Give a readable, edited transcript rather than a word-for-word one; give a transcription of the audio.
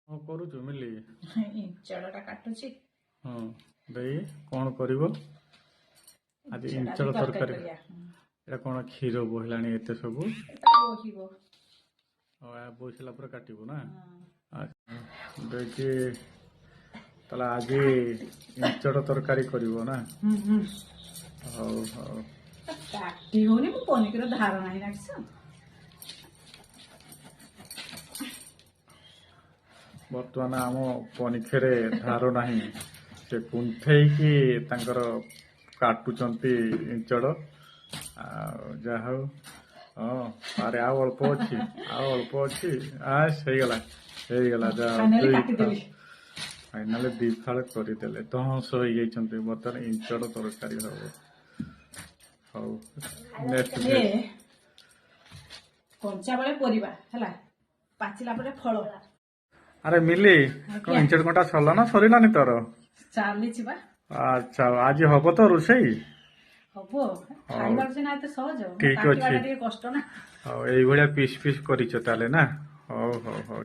କଣ କରୁଛୁ ମିଲି? ଇଞ୍ଚଡ଼ଟା କାଟୁଛି। ହଁ ଦେଇ କଣ କରିବ ଆଜି? ଇଞ୍ଚଡ଼ ତରକାରୀ। କରିବା। ଏଇଟା କଣ କ୍ଷୀର ବୋହିଲାଣି ଏତେ ସବୁ? ଏଟା ବୋହିବ। ବୋହି ସାରିଲା ପରେ କାଟିବୁ ନା? ହଁ। ଆଚ୍ଛା। ଦେଇକି ତାହେଲେ ଆଜି ଇଞ୍ଚଡ଼ ତରକାରୀ କରିବ ନା? ହଉ ହଉ। କାଟି ହଉନି, ମୁଁ ପନିକିର ଧାର ନାହିଁ ରାଖିଛ। ବର୍ତ୍ତମାନ ଆମ ପନିକିରେ ଧାର ନାହିଁ, ସେ କୁନ୍ଥେଇକି ତାଙ୍କର କାଟୁଛନ୍ତି ଇଞ୍ଚଡ଼। ଆଉ ଯାହା ହଉ, ହଁ ଆରେ ଆଉ ଅଳ୍ପ ଅଛି, ଆଉ ଅଳ୍ପ ଅଛି। ହେଇଗଲା ହେଇଗଲା। ଫାଇନାଲି ଦି ଫାଳ କରିଦେଲେ, ଦହସ ହେଇଯାଇଛନ୍ତି। ବର୍ତ୍ତମାନ ଇଞ୍ଚଡ଼ ତରକାରୀ ହବ। ହଉ ନେକ୍ସଟ କଞ୍ଚା ବେଳେ ପରିବା ହେଲା, ପାଚିଲା ପରେ ଫଳ। ଆରେ ମିଲି, କଣ ଇଞ୍ଚଡ଼ କଟା ସରିଲା ନା ସରିଲାନି ତୋର? ଚାଲିଛି ବା। ଆଚ୍ଛା, ଆଜି ହବ ତ ରୋଷେଇ? ହବ। ଖାଇବାକୁ ସିନା ଏତେ ସହଜ, ଠିକ ଅଛି। କାଟିବାଟା ଟିକେ କଷ୍ଟ ନା। ହଉ, ଏଇଭଳିଆ ପିସ୍ ପିସ୍ କରିଛ ତାହେଲେ ନା? ହଉ ହଉ ହଉ।